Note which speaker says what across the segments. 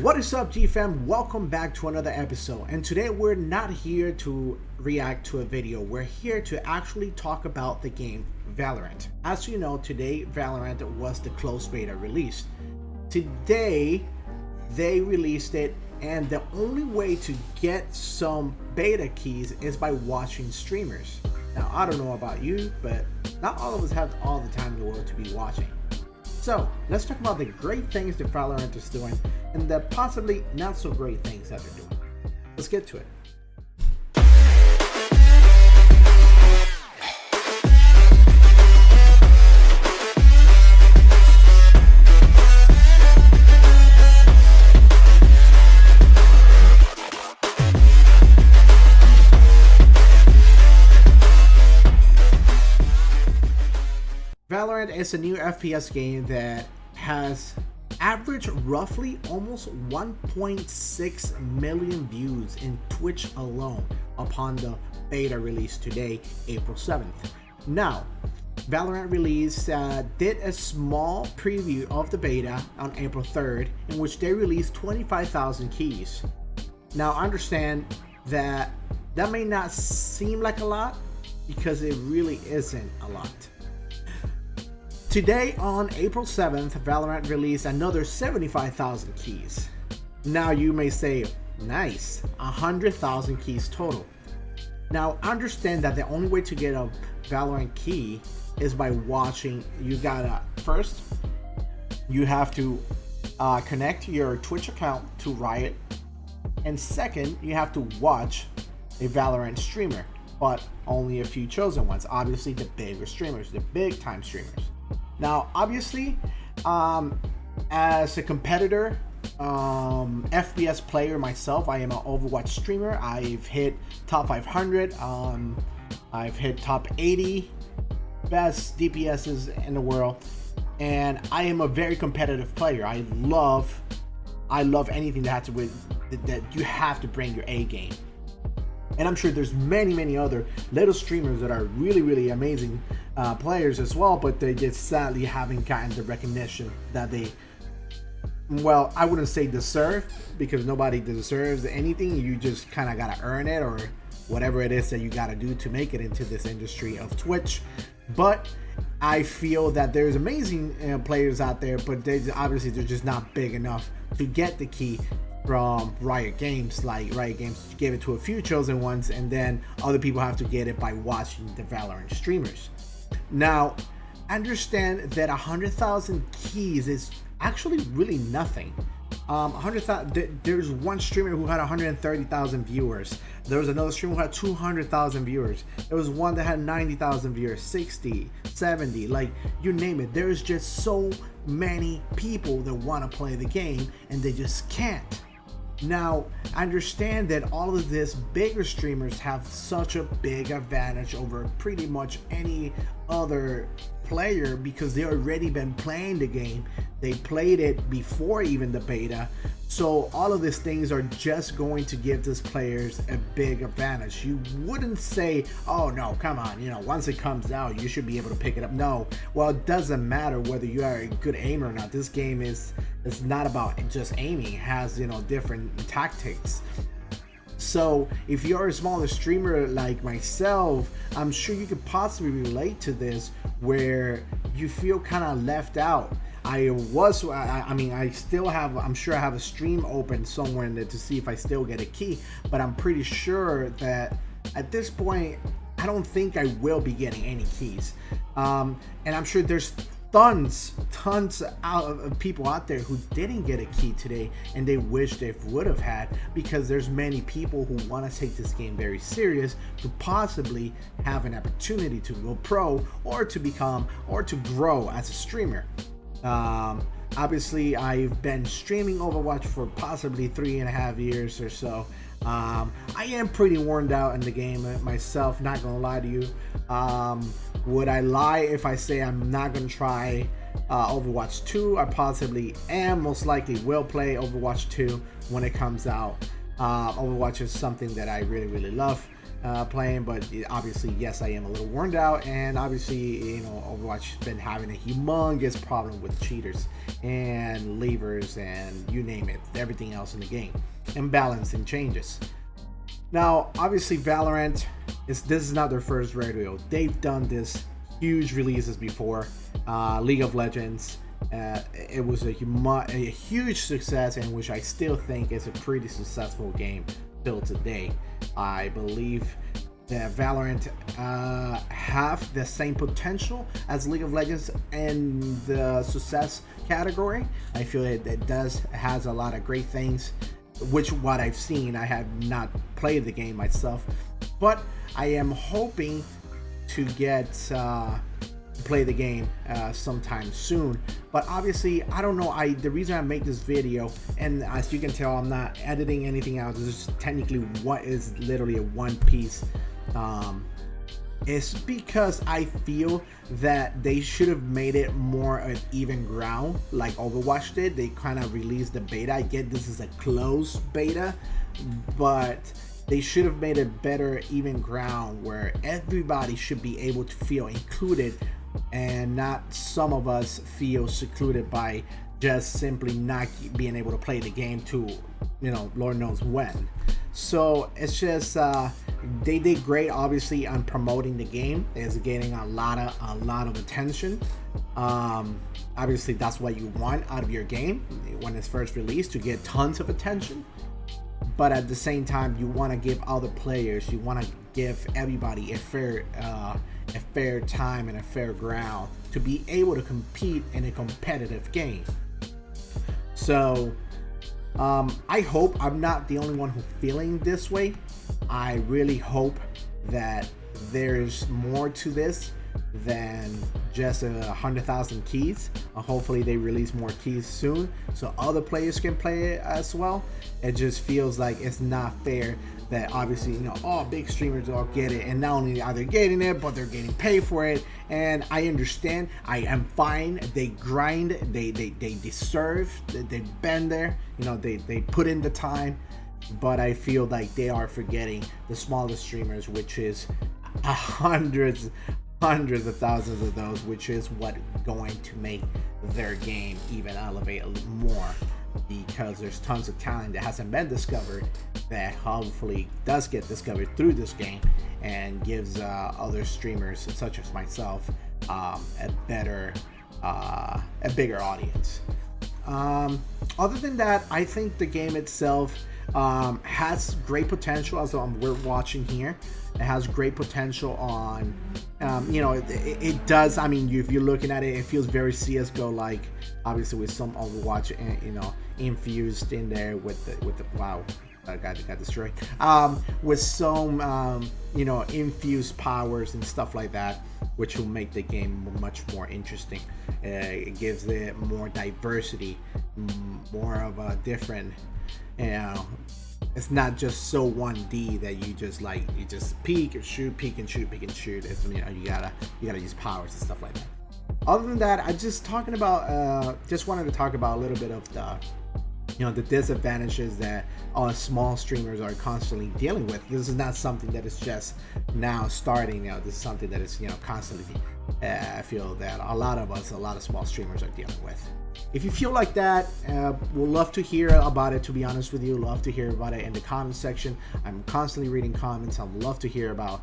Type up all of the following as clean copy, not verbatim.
Speaker 1: What is up, GFam? Welcome back to another episode. And today we're not here to react to a video. We're here to actually talk about the game Valorant. As you know, today Valorant was the closed beta release. Today they released it, and the only way to get some beta keys is by watching streamers. Now, I don't know about you, but not all of us have all the time in the world to be watching. So let's talk about the great things that Valorant is doing and the possibly not so great things that they're doing. Let's get to it. Valorant is a new FPS game that has averaged roughly almost 1.6 million views in Twitch alone upon the beta release today, April 7th. Now, Valorant release did a small preview of the beta on April 3rd, in which they released 25,000 keys. Now, understand that may not seem like a lot, because it really isn't a lot. Today, on April 7th, Valorant released another 75,000 keys. Now you may say, nice, 100,000 keys total. Now understand that the only way to get a Valorant key is by watching. You gotta, first, you have to connect your Twitch account to Riot. And second, you have to watch a Valorant streamer, but only a few chosen ones. Obviously the bigger streamers, the big time streamers. Now, obviously, as a competitor, FPS player myself, I am an Overwatch streamer. I've hit top 500. I've hit top 80 best DPSs in the world, and I am a very competitive player. I love anything that has to with that you have to bring your A game. And I'm sure there's many other little streamers that are really amazing players as well, but they just sadly haven't gotten the recognition that they, well, I wouldn't say deserve, because nobody deserves anything. You just kind of gotta earn it, or whatever it is that you gotta do to make it into this industry of Twitch. But I feel that there's amazing players out there, but they're just not big enough to get the key from Riot Games. Like, Riot Games gave it to a few chosen ones, and then other people have to get it by watching the Valorant streamers. Now, understand that 100,000 keys is actually really nothing. 100,000. There's one streamer who had 130,000 viewers. There was another streamer who had 200,000 viewers. There was one that had 90,000 viewers, 60, 70, like you name it. There's just so many people that want to play the game, and they just can't. Now, I understand that all of this bigger streamers have such a big advantage over pretty much any other player, because they already been playing the game. They played it before even the beta. So all of these things are just going to give these players a big advantage. You wouldn't say, oh no, come on, once it comes out, you should be able to pick it up. No, well, it doesn't matter whether you are a good aimer or not. This game is not about just aiming. It has, different tactics. So if you're a smaller streamer like myself, I'm sure you could possibly relate to this, where you feel kind of left out. I still have, I'm sure I have a stream open somewhere in there to see if I still get a key, but I'm pretty sure that at this point, I don't think I will be getting any keys. And I'm sure there's tons of people out there who didn't get a key today, and they wish they would have had, because there's many people who want to take this game very serious to possibly have an opportunity to go pro, or to become, or to grow as a streamer. Obviously, I've been streaming Overwatch for possibly 3.5 years or so. I am pretty worn out in the game myself, not gonna lie to you. Would I lie if I say I'm not gonna try Overwatch 2? I possibly am. Most likely will play Overwatch 2 when it comes out. Overwatch is something that I really love. playing, but obviously, yes, I am a little worn out, and obviously, you know, Overwatch has been having a humongous problem with cheaters and levers and you name it, everything else in the game, and balancing changes. Now, obviously, Valorant this is not their first rodeo. They've done this huge releases before. League of Legends, it was a huge success, and which I still think is a pretty successful game till today. I believe that Valorant have the same potential as League of Legends in the success category. I feel it has a lot of great things, which what I've seen. I have not played the game myself, but I am hoping to get play the game sometime soon. But obviously, I don't know. The reason I make this video, and as you can tell, I'm not editing anything out. This is technically what is literally a one piece. It's because I feel that they should have made it more of even ground like Overwatch did. They kind of released the beta. I get this is a closed beta, but they should have made it better even ground where everybody should be able to feel included and not some of us feel secluded by just simply not being able to play the game to, you know, Lord knows when. So it's just they did great, obviously, on promoting the game. It's getting a lot of attention. Obviously, that's what you want out of your game when it's first released, to get tons of attention. But at the same time, you want to give other players, you want to give everybody a fair time and a fair ground to be able to compete in a competitive game. So I hope I'm not the only one who's feeling this way. I really hope that there's more to this than just 100,000 keys. Hopefully they release more keys soon so other players can play it as well. It just feels like it's not fair that obviously, you know, all big streamers all get it, and not only are they getting it, but they're getting paid for it. And I understand, I am fine. They grind, they deserve, they've been there, you know, they put in the time. But I feel like they are forgetting the smallest streamers, which is hundreds of thousands of those, which is what going to make their game even elevate a little more, because there's tons of talent that hasn't been discovered that hopefully does get discovered through this game and gives other streamers such as myself a bigger audience. Other than that, I think the game itself has great potential, as we're watching here. It has great potential on, you know, it does. I mean, if you're looking at it, it feels very CS:GO like, obviously with some Overwatch, you know, infused in there with the wow, that guy got destroyed. With some, you know, infused powers and stuff like that, which will make the game much more interesting. It gives it more diversity, more of a different, you know. It's not just so 1D that you just peek and shoot, peek and shoot, peek and shoot. It's, you know, you gotta use powers and stuff like that. Other than that, I just wanted to talk about a little bit of the, you know, the disadvantages that all small streamers are constantly dealing with. This is not something that is just now starting. You know, this is something that is, you know, constantly. I feel that a lot of small streamers are dealing with. If you feel like that, we'll love to hear about it. To be honest with you, love to hear about it in the comment section. I'm constantly reading comments. I'd love to hear about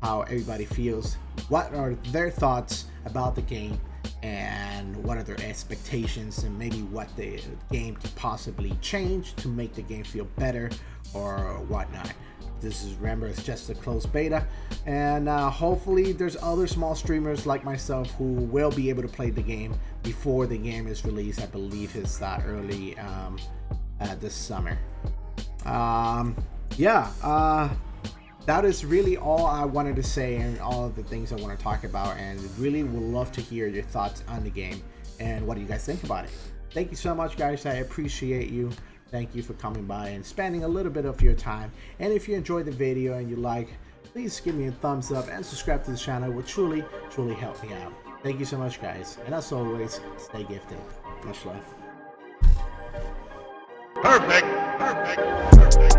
Speaker 1: how everybody feels. What are their thoughts about the game, and what are their expectations, and maybe what the game could possibly change to make the game feel better or whatnot. Remember, it's just a closed beta, and hopefully there's other small streamers like myself who will be able to play the game before the game is released. I believe it's early this summer. That is really all I wanted to say, and all of the things I want to talk about, and really would love to hear your thoughts on the game and what do you guys think about it. Thank you so much, guys. I appreciate you. Thank you for coming by and spending a little bit of your time. And if you enjoyed the video and you like, please give me a thumbs up and subscribe to the channel. It will truly help me out. Thank you so much, guys. And as always, stay gifted. Much love.
Speaker 2: Perfect.